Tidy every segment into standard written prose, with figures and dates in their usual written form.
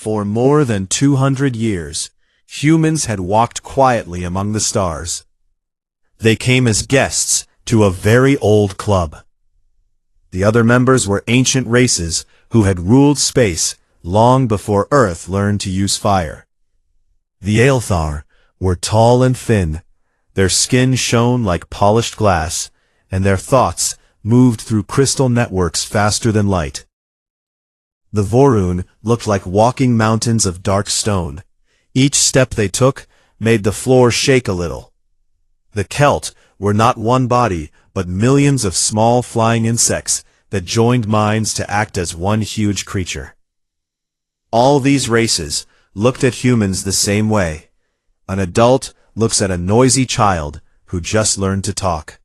For more than 200 years, humans had walked quietly among the stars. They came as guests to a very old club. The other members were ancient races who had ruled space long before Earth learned to use fire. The Aelthar were tall and thin, their skin shone like polished glass, and their thoughts moved through crystal networks faster than light. The Vorun looked like walking mountains of dark stone. Each step they took made the floor shake a little. The Celt were not one body, but millions of small flying insects that joined minds to act as one huge creature. All these races looked at humans the same way. An adult looks at a noisy child who just learned to talk.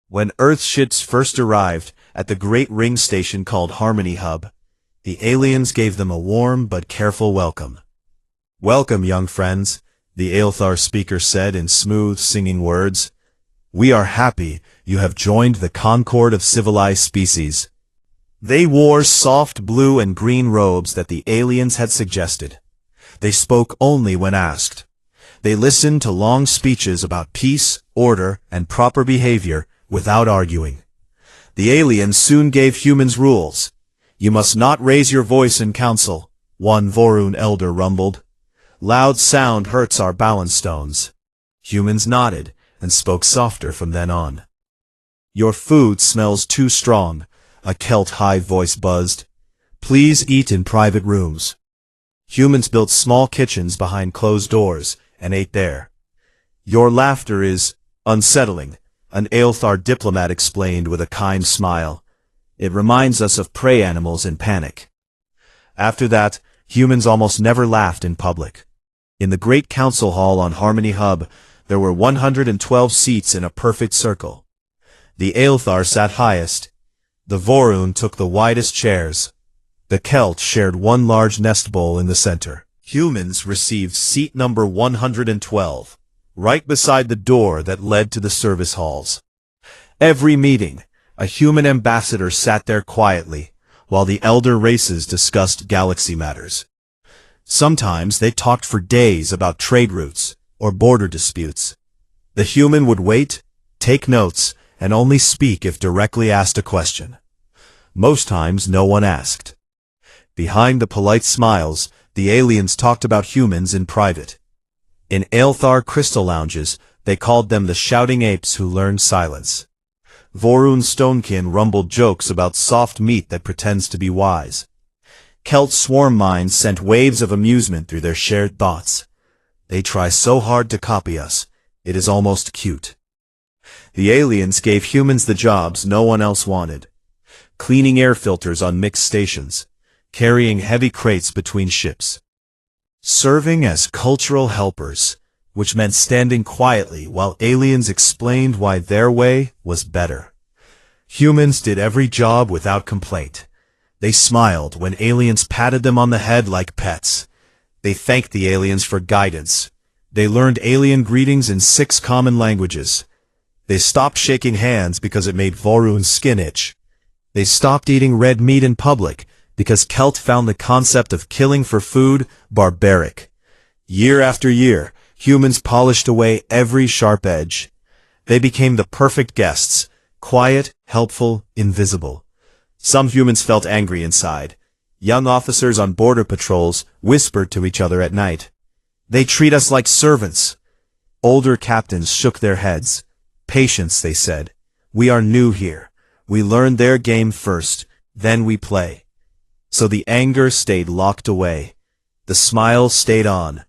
When Earthships first arrived at the great ring station called Harmony Hub, the aliens gave them a warm but careful welcome. "Welcome, young friends," the Aelthar speaker said in smooth, singing words. "We are happy you have joined the concord of civilized species." They wore soft blue and green robes that the aliens had suggested. They spoke only when asked. They listened to long speeches about peace, order, and proper behavior without arguing. The aliens soon gave humans rules. "You must not raise your voice in council," one Vorun elder rumbled. "Loud sound hurts our balance stones." Humans nodded and spoke softer from then on. "Your food smells too strong," a Celt high voice buzzed. "Please eat in private rooms." Humans built small kitchens behind closed doors and ate there. "Your laughter is unsettling," an Aelthar diplomat explained with a kind smile. "It reminds us of prey animals in panic." After that, humans almost never laughed in public. In the great council hall on Harmony Hub, there were 112 seats in a perfect circle. The Aelthar sat highest. The Vorun took the widest chairs. The Celt shared one large nest bowl in the center. Humans received seat number 112, right beside the door that led to the service halls. Every meeting, a human ambassador sat there quietly, while the elder races discussed galaxy matters. Sometimes they talked for days about trade routes or border disputes. The human would wait, take notes, and only speak if directly asked a question. Most times no one asked. Behind the polite smiles, the aliens talked about humans in private. In Aelthar crystal lounges, they called them the shouting apes who learned silence. Vorun Stonekin rumbled jokes about soft meat that pretends to be wise. Celt swarm minds sent waves of amusement through their shared thoughts. "They try so hard to copy us, it is almost cute." The aliens gave humans the jobs no one else wanted. Cleaning air filters on mixed stations, carrying heavy crates between ships, serving as cultural helpers, which meant standing quietly while aliens explained why their way was better. Humans did every job without complaint. They smiled when aliens patted them on the head like pets. They thanked the aliens for guidance. They learned alien greetings in 6 common languages. They stopped shaking hands because it made Vorun's skin itch. They stopped eating red meat in public because Celt found the concept of killing for food barbaric. Year after year, humans polished away every sharp edge. They became the perfect guests, quiet, helpful, invisible. Some humans felt angry inside. Young officers on border patrols whispered to each other at night. "They treat us like servants." Older captains shook their heads. "Patience," they said. "We are new here. We learn their game first, then we play." So the anger stayed locked away. The smile stayed on.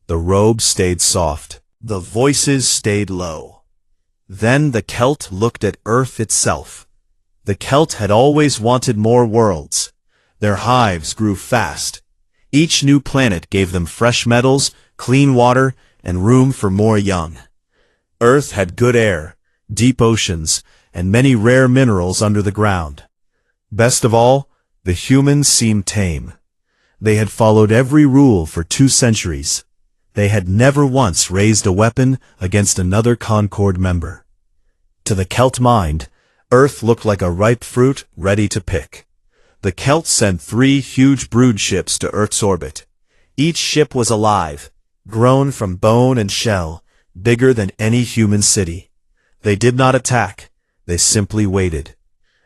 The robe stayed soft. The voices stayed low. Then the Celt looked at Earth itself. The Celt had always wanted more worlds. Their hives grew fast. Each new planet gave them fresh metals, clean water, and room for more young. Earth had good air, deep oceans, and many rare minerals under the ground. Best of all, the humans seemed tame. They had followed every rule for 2 centuries. They had never once raised a weapon against another Concord member. To the Celt mind, Earth looked like a ripe fruit ready to pick. The Celts sent 3 huge brood ships to Earth's orbit. Each ship was alive, grown from bone and shell, bigger than any human city. They did not attack, they simply waited.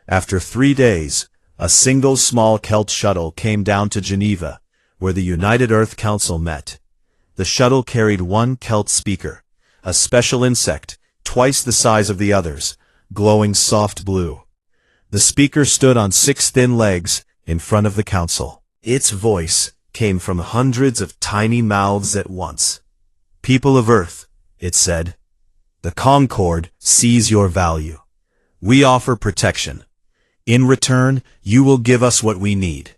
After 3 days, a single small Celt shuttle came down to Geneva, where the United Earth Council met. The shuttle carried 1 Celt speaker, a special insect, twice the size of the others, glowing soft blue. The speaker stood on 6 thin legs in front of the council. Its voice came from hundreds of tiny mouths at once. "People of Earth," it said, "the Concord sees your value. We offer protection. In return, you will give us what we need.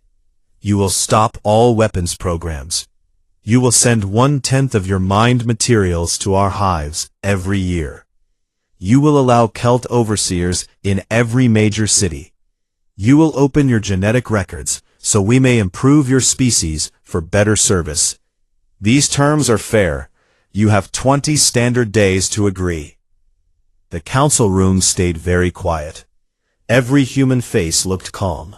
You will stop all weapons programs. You will send 1/10 of your mined materials to our hives every year. You will allow Celt overseers in every major city. You will open your genetic records so we may improve your species for better service. These terms are fair. You have 20 standard days to agree." The council room stayed very quiet. Every human face looked calm.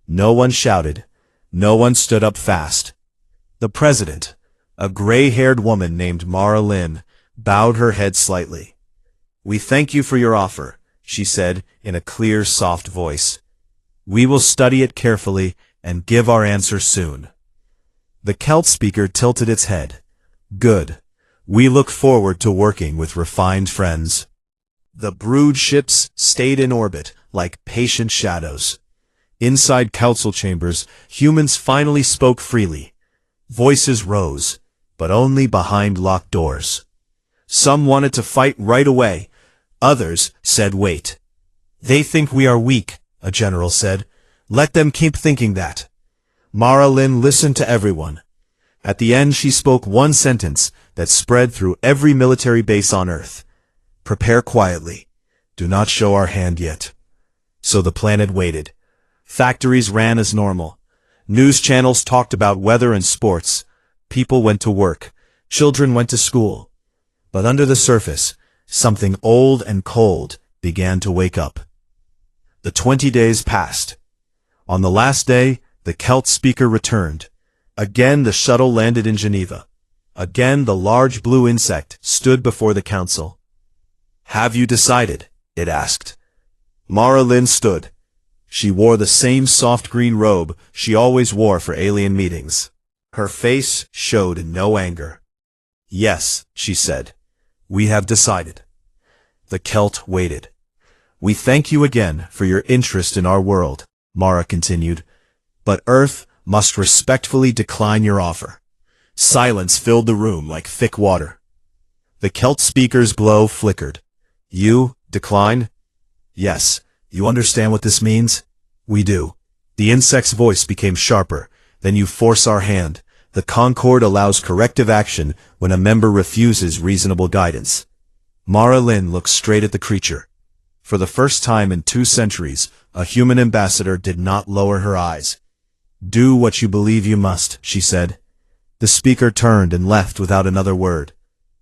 No one shouted. No one stood up fast. The president, a gray-haired woman named Mara Lynn, bowed her head slightly. "We thank you for your offer," she said in a clear, soft voice. "We will study it carefully and give our answer soon." The Celt speaker tilted its head. "Good. We look forward to working with refined friends." The brood ships stayed in orbit like patient shadows. Inside council chambers, humans finally spoke freely. Voices rose, but only behind locked doors. Some wanted to fight right away. Others said wait. "They think we are weak," a general said. "Let them keep thinking that." Mara Lynn listened to everyone. At the end she spoke one sentence that spread through every military base on Earth. "Prepare quietly. Do not show our hand yet." So the planet waited. Factories ran as normal. News channels talked about weather and sports. People went to work. Children went to school. But under the surface, something old and cold began to wake up. The 20 days passed. On the last day, the Celt speaker returned. Again the shuttle landed in Geneva. Again the large blue insect stood before the council. "Have you decided?" it asked. Mara Lynn stood. She wore the same soft green robe she always wore for alien meetings. Her face showed no anger. "Yes," she said. "We have decided." The Celt waited. "We thank you again for your interest in our world," Mara continued. "But Earth must respectfully decline your offer." Silence filled the room like thick water. The Celt speaker's glow flickered. "You decline?" "Yes. You understand what this means?" "We do." The insect's voice became sharper. "Then you force our hand. The Concord allows corrective action when a member refuses reasonable guidance." Mara Lynn looked straight at the creature. For the first time in 2 centuries, a human ambassador did not lower her eyes. "Do what you believe you must," she said. The speaker turned and left without another word.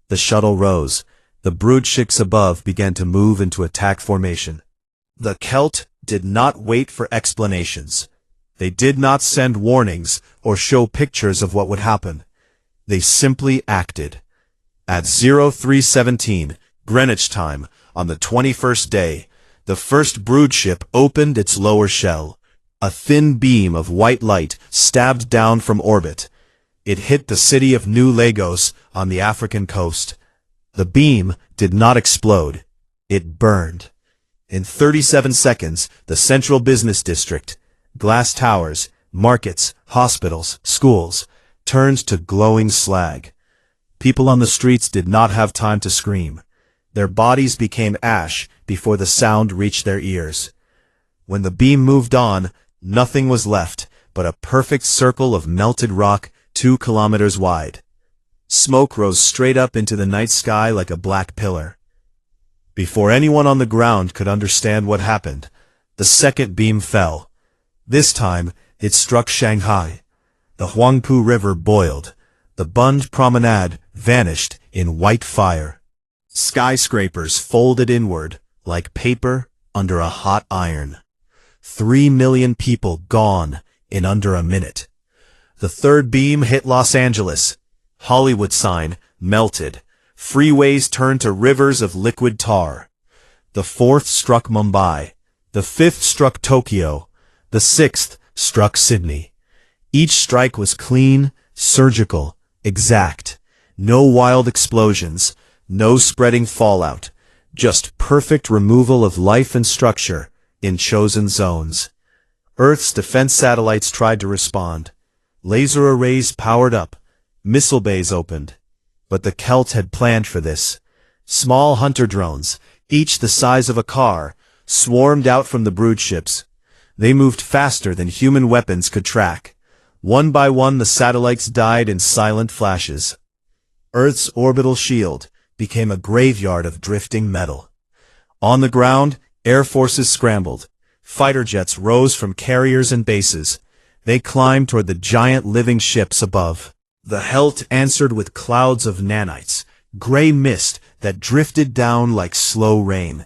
The shuttle rose. The brood ships above began to move into attack formation. The Celt did not wait for explanations. They did not send warnings or show pictures of what would happen. They simply acted. At 0317 Greenwich time, on the 21st day, the first brood ship opened its lower shell. A thin beam of white light stabbed down from orbit. It hit the city of New Lagos on the African coast. The beam did not explode. It burned. In 37 seconds, the central business district, glass towers, markets, hospitals, schools, turned to glowing slag. People on the streets did not have time to scream. Their bodies became ash before the sound reached their ears. When the beam moved on, nothing was left but a perfect circle of melted rock 2 kilometers wide. Smoke rose straight up into the night sky like a black pillar. Before anyone on the ground could understand what happened, the second beam fell. This time, it struck Shanghai. The Huangpu River boiled. The Bund Promenade vanished in white fire. Skyscrapers folded inward like paper under a hot iron. 3 million people gone in under a minute. The third beam hit Los Angeles. Hollywood sign melted. Freeways turned to rivers of liquid tar. The fourth struck Mumbai. The fifth struck Tokyo. The sixth struck Sydney. Each strike was clean, surgical, exact. No wild explosions, no spreading fallout. Just perfect removal of life and structure in chosen zones. Earth's defense satellites tried to respond. Laser arrays powered up. Missile bays opened. But the Celt had planned for this. Small hunter drones, each the size of a car, swarmed out from the brood ships. They moved faster than human weapons could track. One by one the satellites died in silent flashes. Earth's orbital shield became a graveyard of drifting metal. On the ground, air forces scrambled. Fighter jets rose from carriers and bases. They climbed toward the giant living ships above. The Helt answered with clouds of nanites, gray mist that drifted down like slow rain.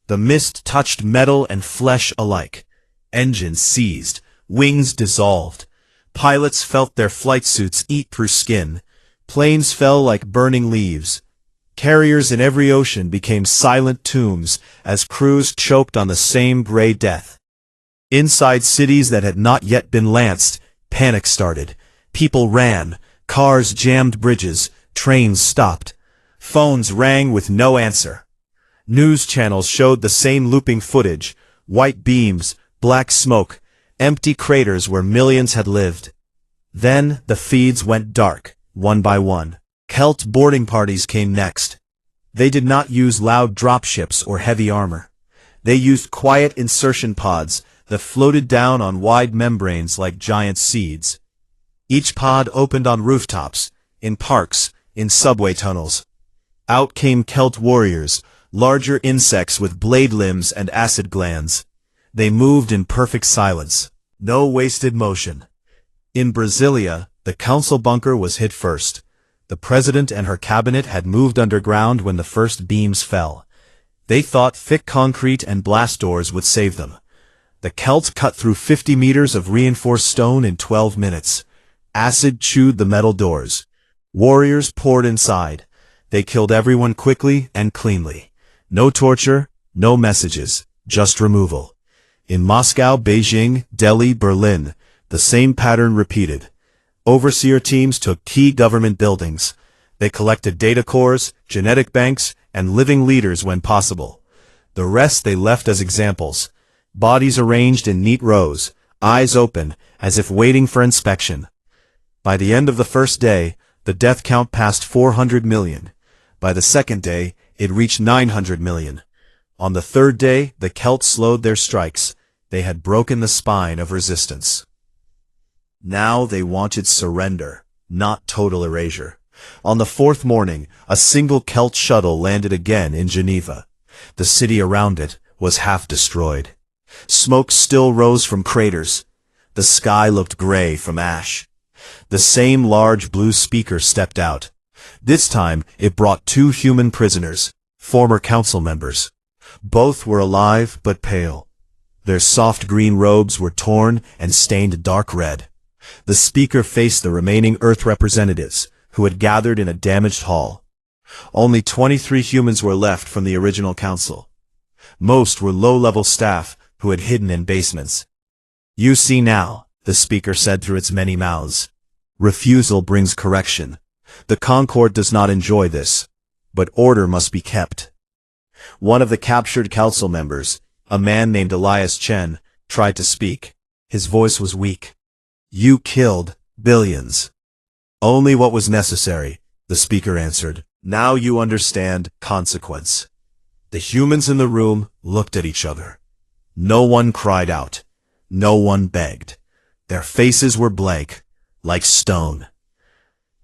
The mist touched metal and flesh alike. Engines seized, wings dissolved. Pilots felt their flight suits eat through skin. Planes fell like burning leaves. Carriers in every ocean became silent tombs as crews choked on the same gray death. Inside cities that had not yet been lanced, panic started. People ran. Cars jammed bridges. Trains stopped. Phones rang with no answer. News channels showed the same looping footage. White beams, black smoke, empty craters where millions had lived. Then the feeds went dark, one by one. Celt boarding parties came next. They did not use loud dropships or heavy armor. They used quiet insertion pods that floated down on wide membranes like giant seeds. Each pod opened on rooftops, in parks, in subway tunnels. Out came Celt warriors, larger insects with blade limbs and acid glands. They moved in perfect silence. No wasted motion. In Brasilia, the council bunker was hit first. The president and her cabinet had moved underground when the first beams fell. They thought thick concrete and blast doors would save them. The Celts cut through 50 meters of reinforced stone in 12 minutes. Acid chewed the metal doors. Warriors poured inside. They killed everyone quickly and cleanly. No torture, no messages, just removal. In Moscow, Beijing, Delhi, Berlin, the same pattern repeated. Overseer teams took key government buildings. They collected data cores, genetic banks, and living leaders when possible. The rest they left as examples. Bodies arranged in neat rows, eyes open, as if waiting for inspection. By the end of the first day, the death count passed 400 million. By the second day, it reached 900 million. On the third day, the Celts slowed their strikes. They had broken the spine of resistance. Now they wanted surrender, not total erasure. On the fourth morning, a single Celt shuttle landed again in Geneva. The city around it was half destroyed. Smoke still rose from craters. The sky looked gray from ash. The same large blue speaker stepped out. This time, it brought 2 human prisoners, former council members. Both were alive but pale. Their soft green robes were torn and stained dark red. The speaker faced the remaining Earth representatives, who had gathered in a damaged hall. Only 23 humans were left from the original council. Most were low-level staff who had hidden in basements. "You see now," the speaker said through its many mouths. "Refusal brings correction. The Concord does not enjoy this, but order must be kept." One of the captured council members, a man named Elias Chen, tried to speak. His voice was weak. "You killed billions." "Only what was necessary," the speaker answered. "Now you understand consequence." The humans in the room looked at each other. No one cried out. No one begged. Their faces were blank, like stone.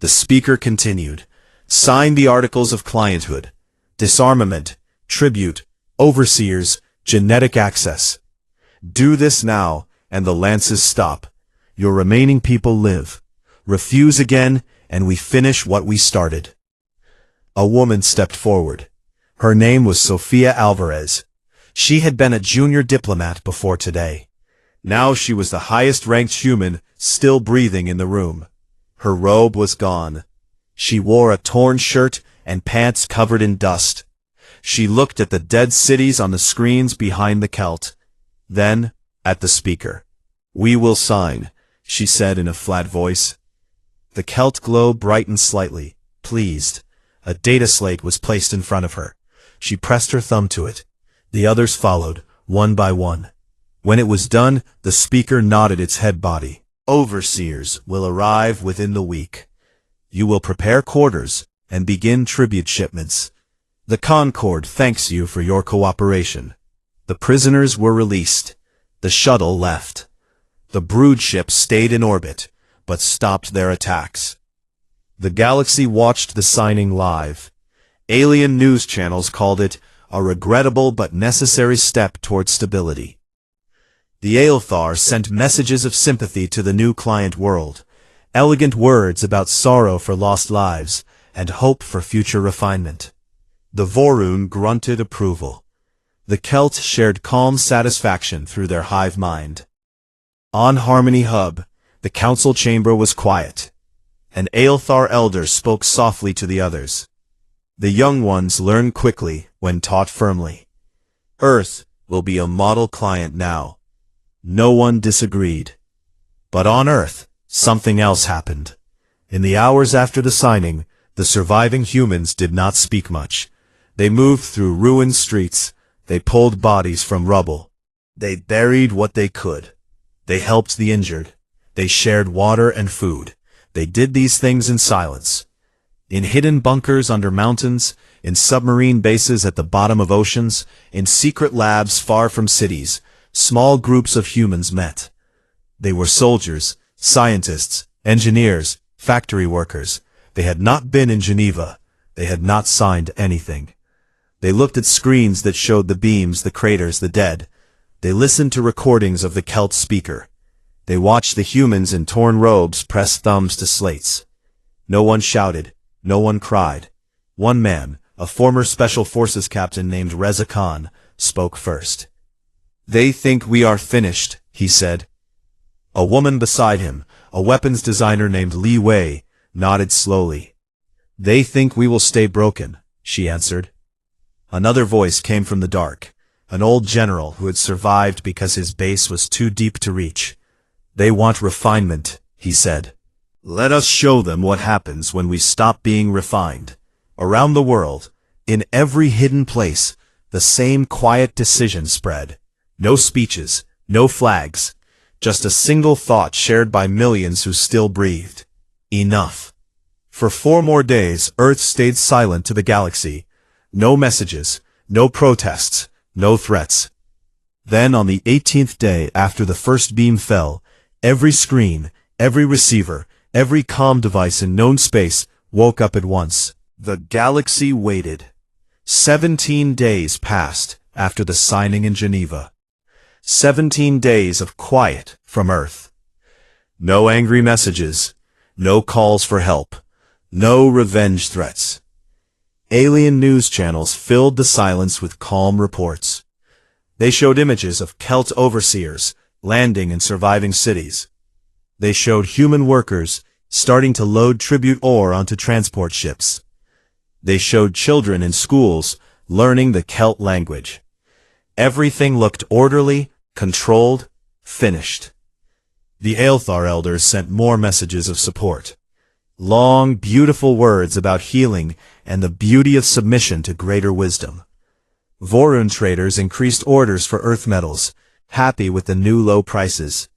The speaker continued. "Sign the Articles of Clienthood. Disarmament, tribute, overseers, genetic access. Do this now, and the lances stop. Your remaining people live. Refuse again, and we finish what we started." A woman stepped forward. Her name was Sofia Alvarez. She had been a junior diplomat before today. Now she was the highest-ranked human still breathing in the room. Her robe was gone. She wore a torn shirt and pants covered in dust. She looked at the dead cities on the screens behind the Celt. Then, at the speaker. "We will sign," she said in a flat voice. The Celt globe brightened slightly, pleased. A data slate was placed in front of her. She pressed her thumb to it. The others followed, one by one. When it was done, the speaker nodded its head body. "Overseers will arrive within the week. You will prepare quarters and begin tribute shipments. The Concord thanks you for your cooperation." The prisoners were released. The shuttle left. The brood ships stayed in orbit, but stopped their attacks. The galaxy watched the signing live. Alien news channels called it a regrettable but necessary step toward stability. The Aelthar sent messages of sympathy to the new client world, elegant words about sorrow for lost lives and hope for future refinement. The Vorun grunted approval. The Celt shared calm satisfaction through their hive mind. On Harmony Hub, the council chamber was quiet. An Aelthar elder spoke softly to the others. The young ones learn quickly when taught firmly. Earth will be a model client now. No one disagreed. But on Earth, something else happened. In the hours after the signing, the surviving humans did not speak much. They moved through ruined streets. They pulled bodies from rubble. They buried what they could. They helped the injured. They shared water and food. They did these things in silence. In hidden bunkers under mountains, in submarine bases at the bottom of oceans, in secret labs far from cities, small groups of humans met. They were soldiers, scientists, engineers, factory workers. They had not been in Geneva. They had not signed anything. They looked at screens that showed the beams, the craters, the dead. They listened to recordings of the Celt speaker. They watched the humans in torn robes press thumbs to slates. No one shouted. No one cried. One man, a former Special Forces captain named Reza Khan, spoke first. "They think we are finished," he said. A woman beside him, a weapons designer named Li Wei, nodded slowly. "They think we will stay broken," she answered. Another voice came from the dark, an old general who had survived because his base was too deep to reach. "They want refinement," he said. "Let us show them what happens when we stop being refined." Around the world, in every hidden place, the same quiet decision spread. No speeches, no flags, just a single thought shared by millions who still breathed. Enough. For 4 more days, Earth stayed silent to the galaxy. No messages, no protests, no threats. Then on the 18th day after the first beam fell, every screen, every receiver, every comm device in known space woke up at once. The galaxy waited. 17 days passed after the signing in Geneva. 17 days of quiet from Earth. No angry messages, no calls for help, no revenge threats. Alien news channels filled the silence with calm reports. They showed images of Celt overseers landing in surviving cities. They showed human workers starting to load tribute ore onto transport ships. They showed children in schools learning the Celt language. Everything looked orderly, controlled, finished. The Aelthar elders sent more messages of support. Long, beautiful words about healing and the beauty of submission to greater wisdom. Vorun traders increased orders for earth metals, happy with the new low prices.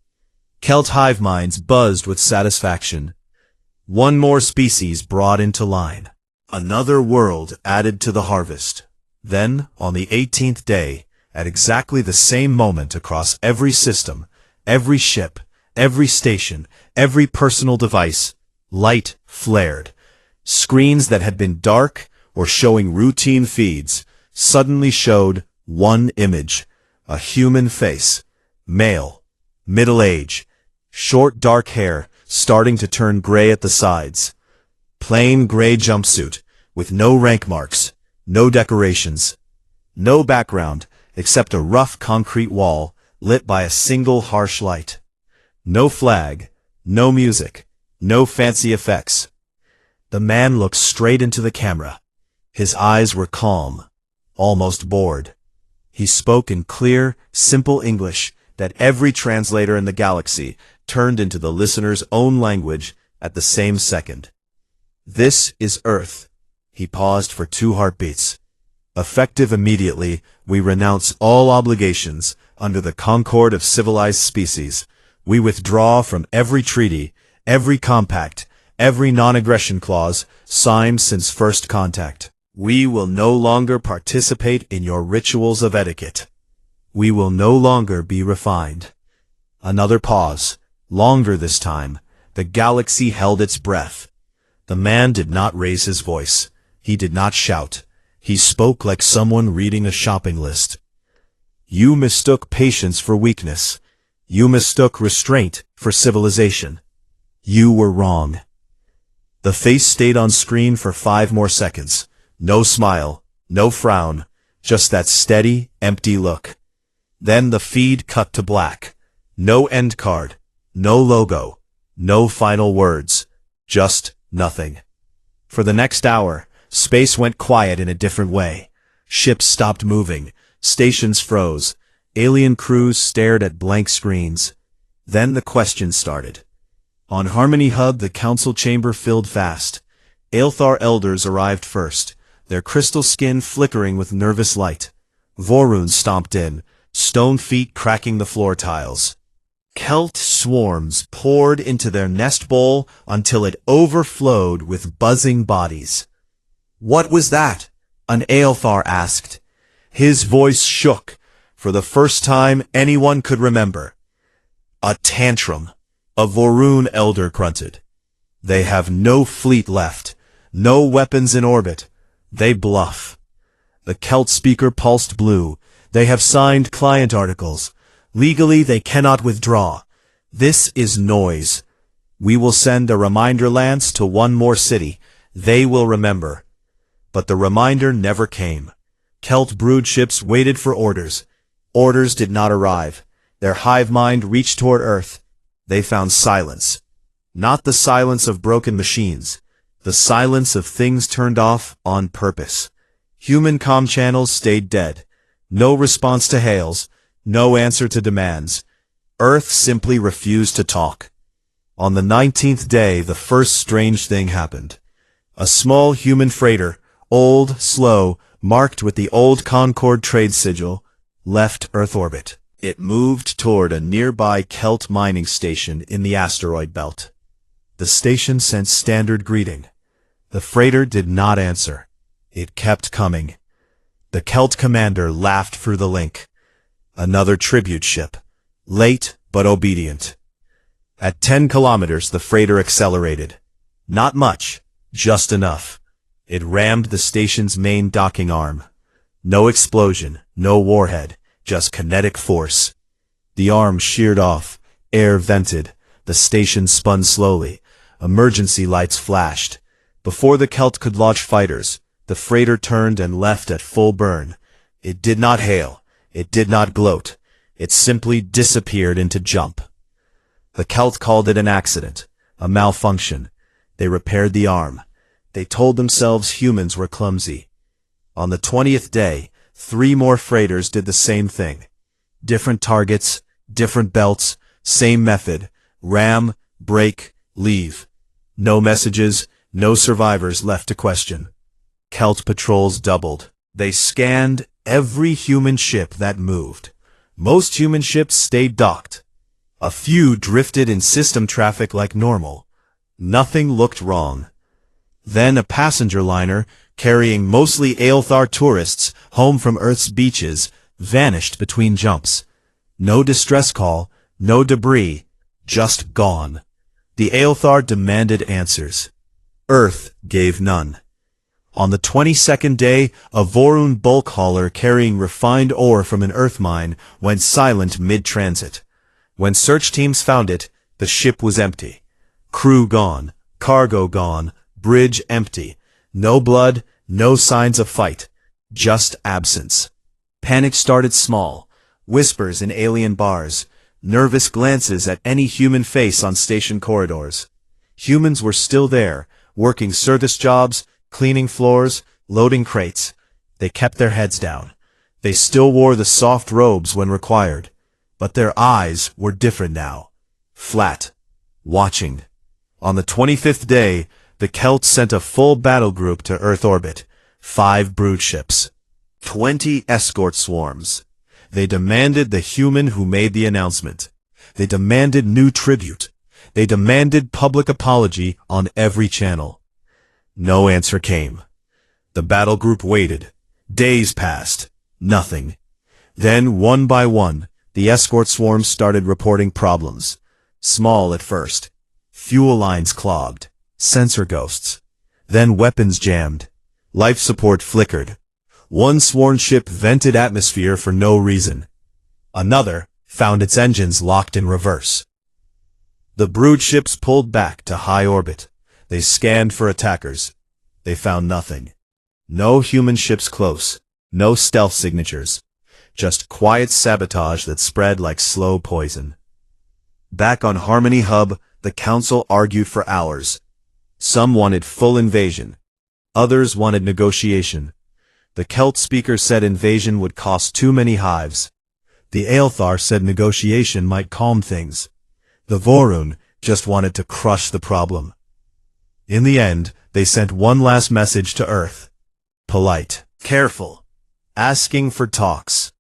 Celt hive minds buzzed with satisfaction. One more species brought into line. Another world added to the harvest. Then, on the 18th day, at exactly the same moment across every system, every ship, every station, every personal device, light flared. Screens that had been dark or showing routine feeds suddenly showed one image, a human face, male, middle age, short dark hair starting to turn gray at the sides. Plain gray jumpsuit, with no rank marks, no decorations, no background except a rough concrete wall, lit by a single harsh light. No flag, no music, no fancy effects. The man looked straight into the camera. His eyes were calm, almost bored. He spoke in clear, simple English that every translator in the galaxy turned into the listener's own language at the same second. This is Earth. He paused for 2 heartbeats. Effective immediately, we renounce all obligations under the concord of civilized species. We withdraw from every treaty, every compact, every non-aggression clause signed since first contact. We will no longer participate in your rituals of etiquette. We will no longer be refined. Another pause, longer this time. The galaxy held its breath. The man did not raise his voice. He did not shout. He spoke like someone reading a shopping list. You mistook patience for weakness. You mistook restraint for civilization. You were wrong. The face stayed on screen for 5 more seconds. No smile, no frown, just that steady, empty look. Then the feed cut to black. No end card, no logo, no final words, just nothing. For the next hour, space went quiet in a different way. Ships stopped moving, stations froze, alien crews stared at blank screens. Then the questions started. On Harmony Hub, the council chamber filled fast. Aelthar elders arrived first, their crystal skin flickering with nervous light. Vorun stomped in, stone feet cracking the floor tiles. Kelt swarms poured into their nest bowl until it overflowed with buzzing bodies. What was that? An Aelthar asked. His voice shook, for the first time anyone could remember. A tantrum, a Vorun elder grunted. They have no fleet left, no weapons in orbit. They bluff. The Kelt speaker pulsed blue. They have signed client articles. Legally, they cannot withdraw. This is noise. We will send a reminder lance to one more city. They will remember. But the reminder never came. Kelt brood ships waited for orders. Orders did not arrive. Their hive mind reached toward Earth. They found silence. Not the silence of broken machines. The silence of things turned off on purpose. Human comm channels stayed dead. No response to hails. No answer to demands. Earth simply refused to talk. On the 19th day, the first strange thing happened. A small human freighter, old, slow, marked with the old Concord trade sigil, left Earth orbit. It moved toward a nearby Kelt mining station in the asteroid belt. The station sent standard greeting. The freighter did not answer. It kept coming. The Kelt commander laughed through the link. Another tribute ship. Late, but obedient. At 10 kilometers, the freighter accelerated. Not much, just enough. It rammed the station's main docking arm. No explosion, no warhead, just kinetic force. The arm sheared off, air vented, the station spun slowly. Emergency lights flashed. Before the Kelt could launch fighters, the freighter turned and left at full burn. It did not hail. It did not gloat. It simply disappeared into jump. The Kelt called it an accident, a malfunction. They repaired the arm. They told themselves humans were clumsy. On the 20th day, 3 more freighters did the same thing. Different targets, different belts, same method. Ram, break, leave. No messages, no survivors left to question. Kelt patrols doubled. They scanned every human ship that moved. Most human ships stayed docked. A few drifted in system traffic like normal. Nothing looked wrong. Then a passenger liner, carrying mostly Aelthar tourists home from Earth's beaches, vanished between jumps. No distress call, no debris, just gone. The Aelthar demanded answers. Earth gave none. On the 22nd day, a Vorun bulk hauler carrying refined ore from an Earth mine went silent mid-transit. When search teams found it, the ship was empty. Crew gone, cargo gone, bridge empty. No blood, no signs of fight. Just absence. Panic started small. whispers in alien bars, nervous glances at any human face on station corridors. Humans were still there, working service jobs, cleaning floors, loading crates. They kept their heads down. They still wore the soft robes when required. But their eyes were different now. Flat. Watching. On the 25th day, the Celts sent a full battle group to Earth orbit. 5 brood ships. 20 escort swarms. They demanded the human who made the announcement. They demanded new tribute. They demanded public apology on every channel. No answer came. The battle group waited. Days passed. Nothing. Then, one by one, the escort swarms started reporting problems. Small at first. Fuel lines clogged. Sensor ghosts. Then weapons jammed. Life support flickered. One sworn ship vented atmosphere for no reason. Another found its engines locked in reverse. The brood ships pulled back to high orbit. They scanned for attackers. They found nothing. No human ships close. No stealth signatures. Just quiet sabotage that spread like slow poison. Back on Harmony Hub, the Council argued for hours. Some wanted full invasion. Others wanted negotiation. The Celt speaker said invasion would cost too many hives. The Aelthar said negotiation might calm things. The Vorun just wanted to crush the problem. In the end, they sent one last message to Earth. Polite. Careful. Asking for talks.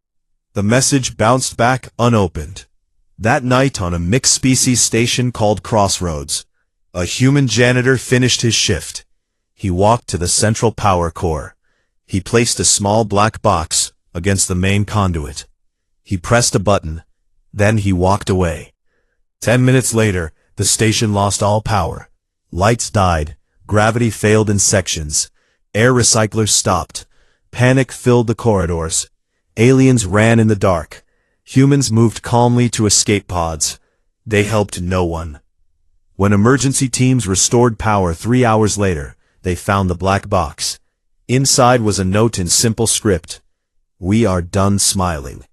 The message bounced back unopened. That night on a mixed-species station called Crossroads, a human janitor finished his shift. He walked to the central power core. He placed a small black box against the main conduit. He pressed a button. Then he walked away. 10 minutes later, the station lost all power. Lights died. Gravity failed in sections. Air recyclers stopped. Panic filled the corridors. Aliens ran in the dark. Humans moved calmly to escape pods. They helped no one. When emergency teams restored power 3 hours later, they found the black box. Inside was a note in simple script. We are done smiling.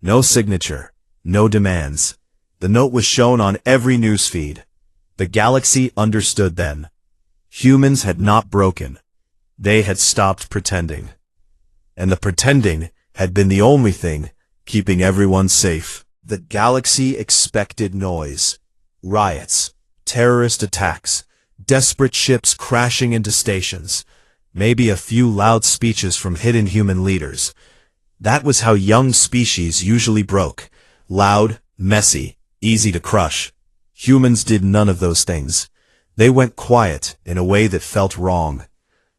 No signature. No demands. The note was shown on every newsfeed. The galaxy understood then. Humans had not broken. They had stopped pretending. And the pretending had been the only thing keeping everyone safe. The galaxy expected noise. Riots. Terrorist attacks. Desperate ships crashing into stations. Maybe a few loud speeches from hidden human leaders. That was how young species usually broke. Loud, messy, easy to crush. Humans did none of those things. They went quiet in a way that felt wrong.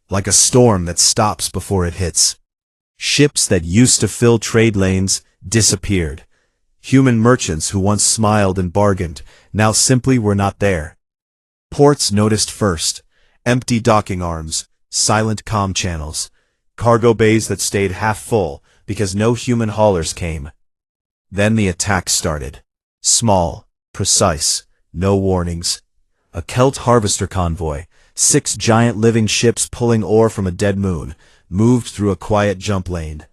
Like a storm that stops before it hits. Ships that used to fill trade lanes disappeared. Human merchants who once smiled and bargained now simply were not there. Ports noticed first. Empty docking arms, silent comm channels, cargo bays that stayed half full because no human haulers came. Then the attack started. Small, precise, no warnings. A Celt harvester convoy, 6 giant living ships pulling ore from a dead moon, moved through a quiet jump lane.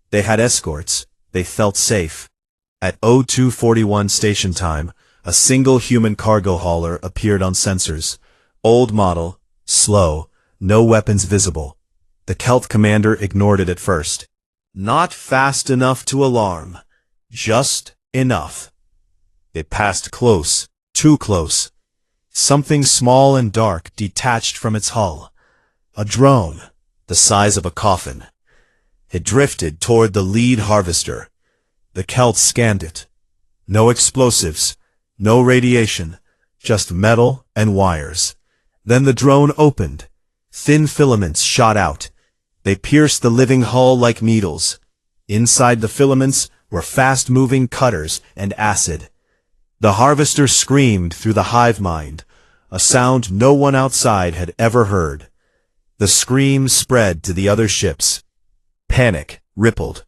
They had escorts. They felt safe. At 0241 station time, a single human cargo hauler appeared on sensors. Old model, slow, no weapons visible. The Celt commander ignored it at first. Not fast enough to alarm. Just enough. It passed close, too close. Something small and dark detached from its hull. A drone, the size of a coffin. It drifted toward the lead harvester. The Celts scanned it. No explosives, no radiation, just metal and wires. Then the drone opened. Thin filaments shot out. They pierced the living hull like needles. Inside the filaments were fast-moving cutters and acid. The harvester screamed through the hive mind, a sound no one outside had ever heard. The scream spread to the other ships. Panic rippled.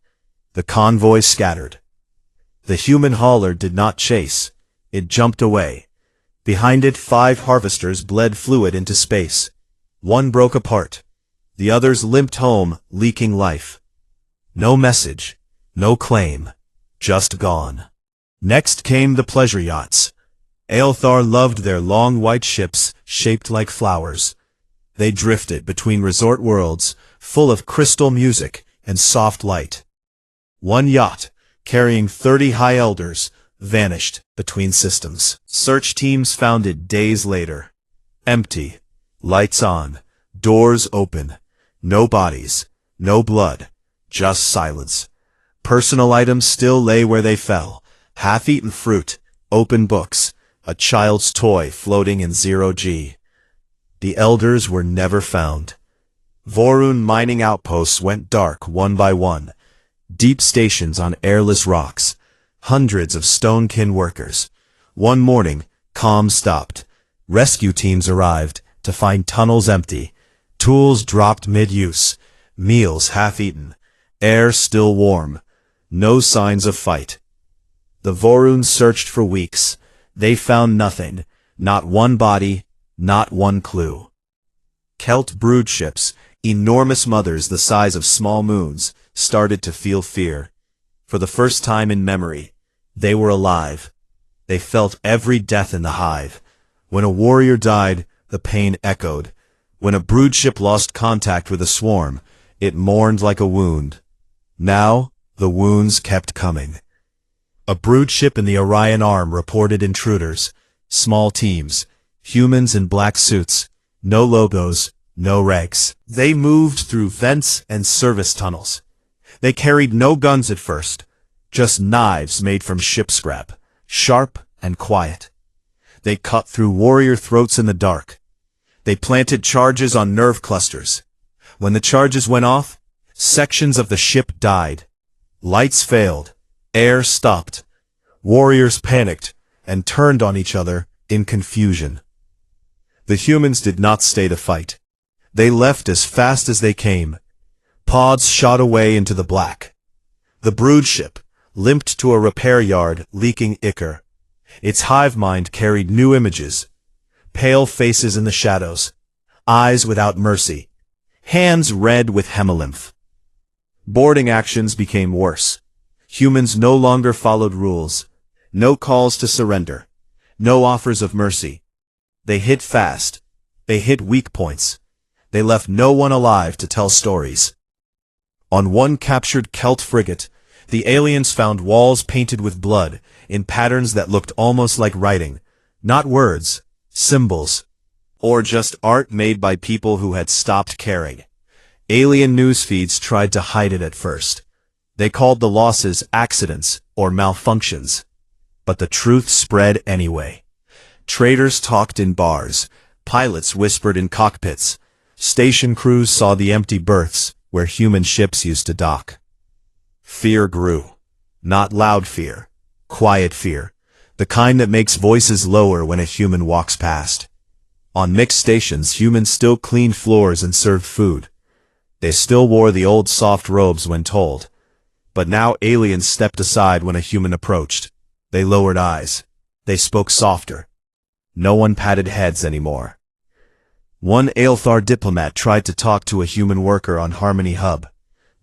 The convoy scattered. The human hauler did not chase. It jumped away. Behind it, 5 harvesters bled fluid into space. One broke apart. The others limped home, leaking life. No message. No claim. just gone. Next came the pleasure yachts. Aelthar loved their long white ships shaped like flowers. They drifted between resort worlds, full of crystal music and soft light. One yacht, carrying 30 High Elders, vanished between systems. Search teams found it days later. Empty. Lights on. Doors open. No bodies. No blood. Just silence. Personal items still lay where they fell. Half-eaten fruit. Open books. A child's toy floating in 0G. The Elders were never found. Vorun mining outposts went dark one by one. Deep stations on airless rocks. Hundreds of Stonekin workers. One morning, comms stopped. Rescue teams arrived to find tunnels empty. Tools dropped mid-use. Meals half-eaten. Air still warm. No signs of fight. The Voruns searched for weeks. They found nothing. Not one body. Not one clue. Kelt brood ships, enormous mothers the size of small moons, started to feel fear. For the first time in memory, they were alive. They felt every death in the hive. When a warrior died, the pain echoed. When a brood ship lost contact with a swarm, it mourned like a wound. Now, the wounds kept coming. A brood ship in the Orion Arm reported intruders. Small teams. Humans in black suits. No logos. No regs. They moved through vents and service tunnels. They carried no guns at first. Just knives made from ship scrap. Sharp and quiet. They cut through warrior throats in the dark. They planted charges on nerve clusters. When the charges went off, sections of the ship died. Lights failed. Air stopped. Warriors panicked and turned on each other in confusion. The humans did not stay to fight. They left as fast as they came. Pods shot away into the black. The brood ship limped to a repair yard leaking ichor. Its hive mind carried new images. Pale faces in the shadows. Eyes without mercy. Hands red with hemolymph. Boarding actions became worse. Humans no longer followed rules. No calls to surrender. No offers of mercy. They hit fast. They hit weak points. They left no one alive to tell stories. On one captured Kelt frigate, the aliens found walls painted with blood in patterns that looked almost like writing. Not words, symbols, or just art made by people who had stopped caring. Alien news feeds tried to hide it at first. They called the losses accidents or malfunctions. But the truth spread anyway. Traders talked in bars. Pilots whispered in cockpits. Station crews saw the empty berths where human ships used to dock. Fear grew. Not loud fear. Quiet fear. The kind that makes voices lower when a human walks past. On mixed stations, humans still cleaned floors and served food. They still wore the old soft robes when told. But now aliens stepped aside when a human approached. They lowered eyes. They spoke softer. No one patted heads anymore. One Aelthar diplomat tried to talk to a human worker on Harmony Hub.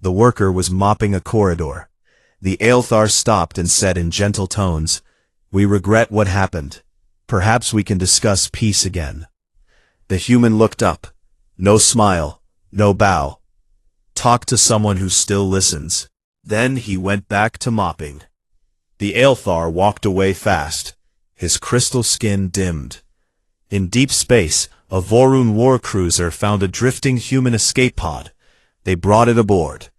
The worker was mopping a corridor. The Aelthar stopped and said in gentle tones, "We regret what happened. Perhaps we can discuss peace again." The human looked up. No smile. No bow. Talk to someone who still listens. Then he went back to mopping. The Aelthar walked away fast. His crystal skin dimmed. In deep space, a Vorun war cruiser found a drifting human escape pod. They brought it aboard.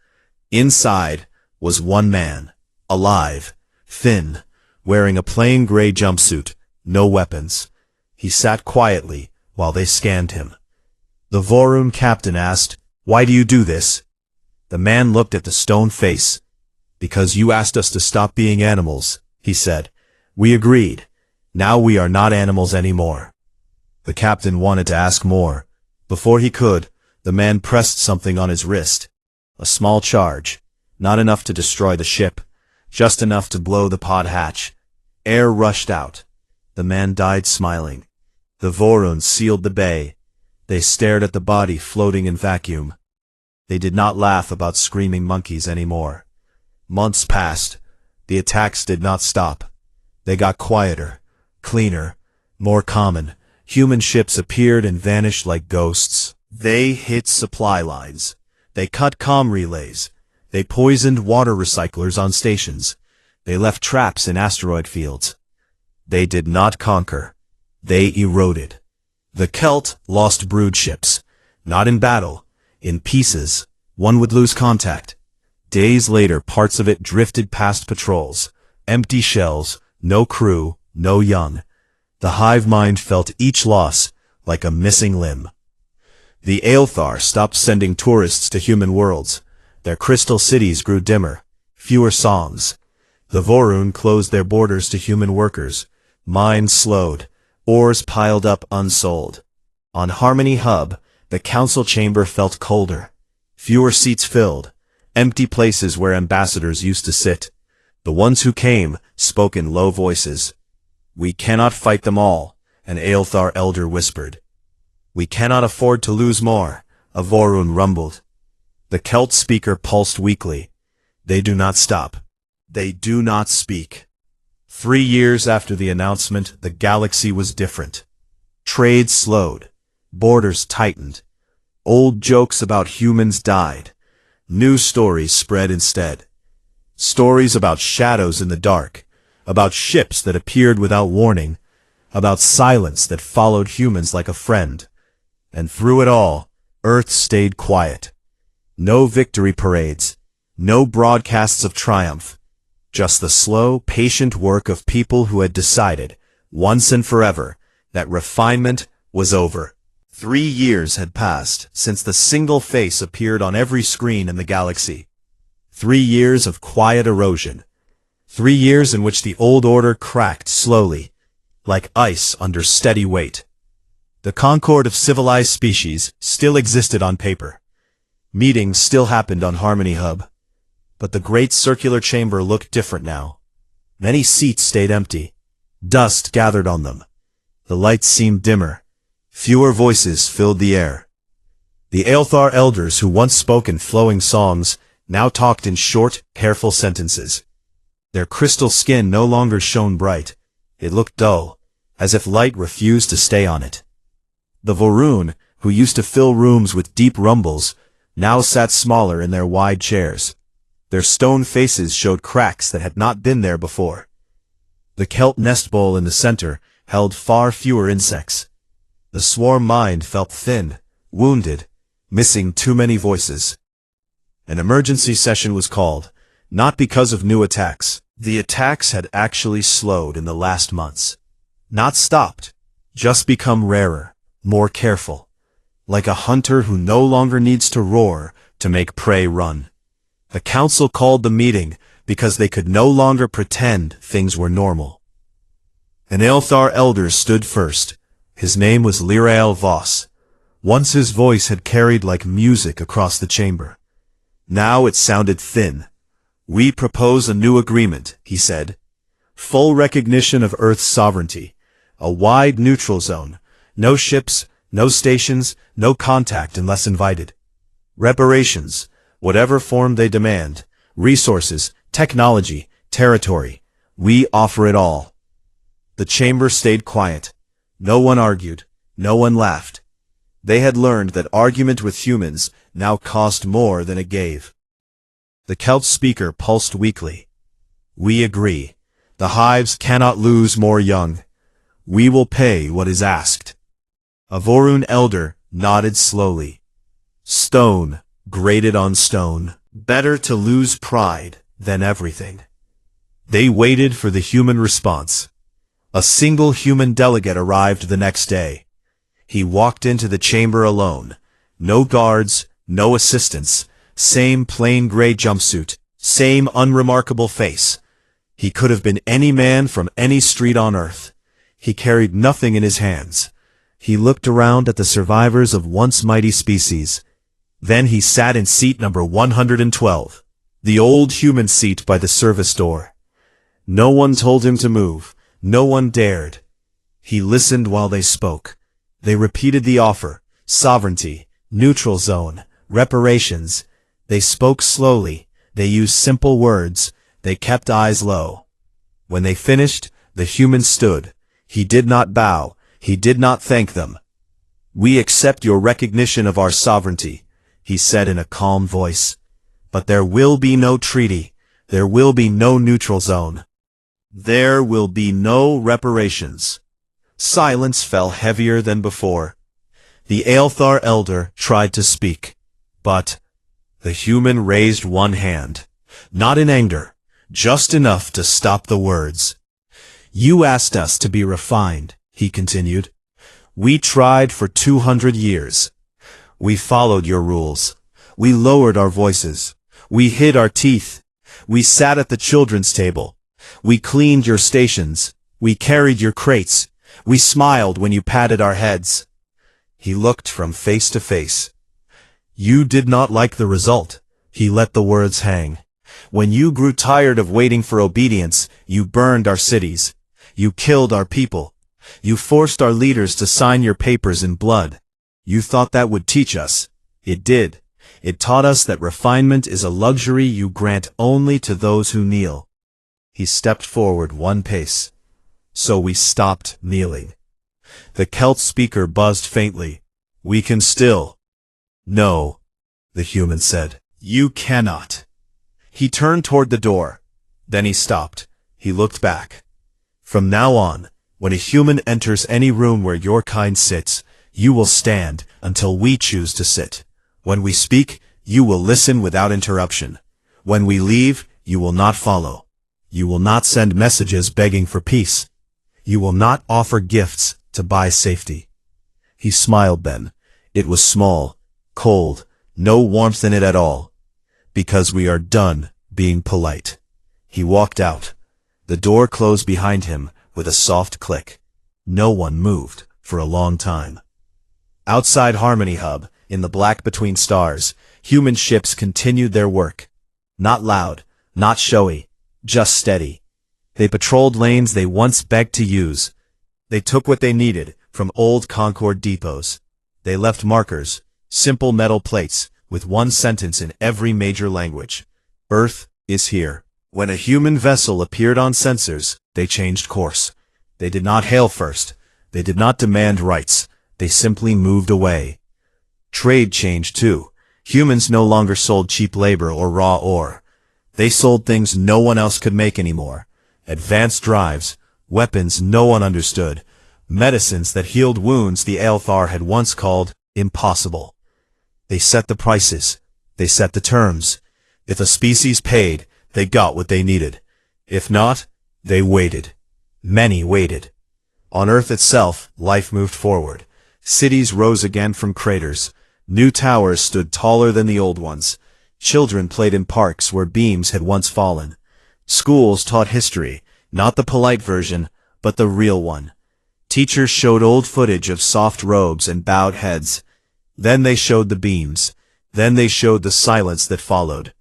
Inside was one man, alive, thin, wearing a plain gray jumpsuit, no weapons. He sat quietly while they scanned him. The Vorun captain asked, "Why do you do this?" The man looked at the stone face. "Because you asked us to stop being animals," he said. "We agreed. Now we are not animals anymore." The captain wanted to ask more. Before he could, the man pressed something on his wrist. A small charge. Not enough to destroy the ship. Just enough to blow the pod hatch. Air rushed out. The man died smiling. The Voruns sealed the bay. They stared at the body floating in vacuum. They did not laugh about screaming monkeys anymore. Months passed. The attacks did not stop. They got quieter, cleaner, more common. Human ships appeared and vanished like ghosts. They hit supply lines. They cut comm relays. They poisoned water recyclers on stations. They left traps in asteroid fields. They did not conquer. They eroded. The Celt lost brood ships. Not in battle. In pieces. One would lose contact. Days later, parts of it drifted past patrols. Empty shells, no crew, no young. The hive mind felt each loss like a missing limb. The Aelthar stopped sending tourists to human worlds. Their crystal cities grew dimmer. Fewer songs. The Vorun closed their borders to human workers. Mines slowed. Ores piled up unsold. On Harmony Hub, the council chamber felt colder. Fewer seats filled. Empty places where ambassadors used to sit. The ones who came spoke in low voices. "We cannot fight them all," an Aelthar elder whispered. "We cannot afford to lose more," a Vorun rumbled. The Celt speaker pulsed weakly. "They do not stop. They do not speak." 3 years after the announcement, the galaxy was different. Trade slowed. Borders tightened. Old jokes about humans died. New stories spread instead. Stories about shadows in the dark, about ships that appeared without warning, about silence that followed humans like a friend. And through it all, Earth stayed quiet. No victory parades, no broadcasts of triumph, just the slow, patient work of people who had decided, once and forever, that refinement was over. 3 years had passed since the single face appeared on every screen in the galaxy. 3 years of quiet erosion. 3 years in which the old order cracked slowly, like ice under steady weight. The concord of civilized species still existed on paper. Meetings still happened on Harmony Hub. But the great circular chamber looked different now. Many seats stayed empty. Dust gathered on them. The lights seemed dimmer. Fewer voices filled the air. The Aelthar elders who once spoke in flowing songs now talked in short, careful sentences. Their crystal skin no longer shone bright. It looked dull, as if light refused to stay on it. The Vorun, who used to fill rooms with deep rumbles, now sat smaller in their wide chairs. Their stone faces showed cracks that had not been there before. The Celt nest bowl in the center held far fewer insects. The swarm mind felt thin, wounded, missing too many voices. An emergency session was called, not because of new attacks. The attacks had actually slowed in the last months. Not stopped, just become rarer, more careful. Like a hunter who no longer needs to roar to make prey run. The council called the meeting because they could no longer pretend things were normal. An Aelthar elder stood first. His name was Lirael Voss. Once his voice had carried like music across the chamber. Now it sounded thin. "We propose a new agreement," he said. "Full recognition of Earth's sovereignty. A wide neutral zone. No ships, no stations, no contact unless invited. Reparations, whatever form they demand. Resources, technology, territory. We offer it all." The chamber stayed quiet. No one argued. No one laughed. They had learned that argument with humans now cost more than it gave. The Celt speaker pulsed weakly. "We agree. The hives cannot lose more young. We will pay what is asked." A Vorun elder nodded slowly. Stone grated on stone. Better to lose pride than everything. They waited for the human response. A single human delegate arrived the next day. He walked into the chamber alone. No guards, no assistants, same plain gray jumpsuit, same unremarkable face. He could have been any man from any street on Earth. He carried nothing in his hands. He looked around at the survivors of once mighty species. Then he sat in seat number 112, the old human seat by the service door. No one told him to move. No one dared. He listened while they spoke. They repeated the offer: sovereignty, neutral zone, reparations. They spoke slowly. They used simple words, They kept eyes low. When they finished, the human stood. He did not bow. He did not thank them. "We accept your recognition of our sovereignty," he said in a calm voice. "But there will be no treaty. There will be no neutral zone. There will be no reparations." Silence fell heavier than before. The Aelthar elder tried to speak, but the human raised one hand, not in anger, just enough to stop the words. "You asked us to be refined," he continued. "We tried for 200 years. We followed your rules. We lowered our voices. We hid our teeth. We sat at the children's table. We cleaned your stations. We carried your crates. We smiled when you patted our heads." He looked from face to face. "You did not like the result." He let the words hang. "When you grew tired of waiting for obedience, you burned our cities. You killed our people. You forced our leaders to sign your papers in blood. You thought that would teach us. It did. It taught us that refinement is a luxury you grant only to those who kneel." He stepped forward one pace. "So we stopped kneeling." The Celt speaker buzzed faintly. "We can still." "No," the human said. "You cannot." He turned toward the door. Then he stopped. He looked back. "From now on, when a human enters any room where your kind sits, you will stand until we choose to sit. When we speak, you will listen without interruption. When we leave, you will not follow. You will not send messages begging for peace. You will not offer gifts to buy safety." He smiled then. It was small, cold, no warmth in it at all. "Because we are done being polite." He walked out. The door closed behind him with a soft click. No one moved for a long time. Outside Harmony Hub, in the black between stars, human ships continued their work. Not loud, not showy, just steady. They patrolled lanes they once begged to use. They took what they needed from old Concord depots. They left markers, simple metal plates, with one sentence in every major language. "Earth is here." When a human vessel appeared on sensors, they changed course. They did not hail first. They did not demand rights. They simply moved away. Trade changed too. Humans no longer sold cheap labor or raw ore. They sold things no one else could make anymore. Advanced drives, weapons no one understood, medicines that healed wounds the Aelthar had once called impossible. They set the prices. They set the terms. If a species paid, they got what they needed. If not, they waited. Many waited. On Earth itself, life moved forward. Cities rose again from craters. New towers stood taller than the old ones. Children played in parks where beams had once fallen. Schools taught history, not the polite version, but the real one. Teachers showed old footage of soft robes and bowed heads. Then they showed the beams. Then they showed the silence that followed.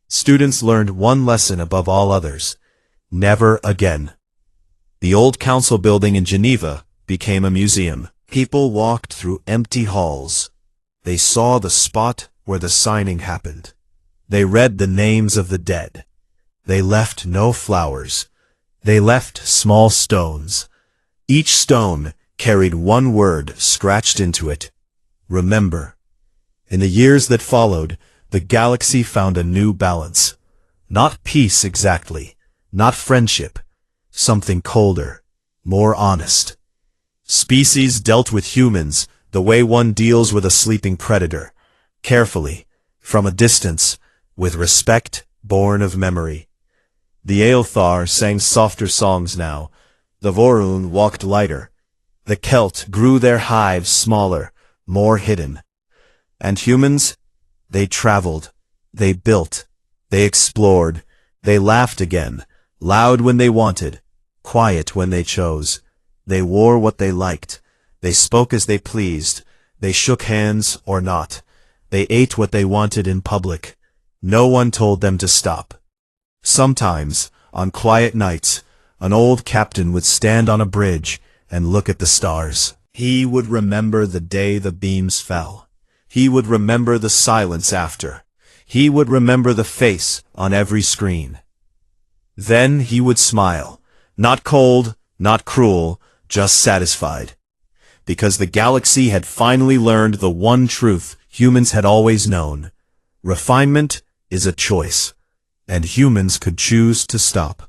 Students learned one lesson above all others. Never again. The old council building in Geneva became a museum. People walked through empty halls. They saw the spot where the signing happened. They read the names of the dead. They left no flowers. They left small stones. Each stone carried one word scratched into it. Remember. In the years that followed, the galaxy found a new balance. Not peace exactly, not friendship. Something colder, more honest. Species dealt with humans the way one deals with a sleeping predator. Carefully, from a distance, with respect born of memory. The Aelthar sang softer songs now. The Vorun walked lighter. The Celt grew their hives smaller, more hidden. And humans? They traveled. They built. They explored. They laughed again, loud when they wanted, quiet when they chose. They wore what they liked. They spoke as they pleased. They shook hands or not. They ate what they wanted in public. No one told them to stop. Sometimes, on quiet nights, an old captain would stand on a bridge and look at the stars. He would remember the day the beams fell. He would remember the silence after. He would remember the face on every screen. Then he would smile. Not cold, not cruel, just satisfied. Because the galaxy had finally learned the one truth humans had always known. Refinement is a choice, and humans could choose to stop.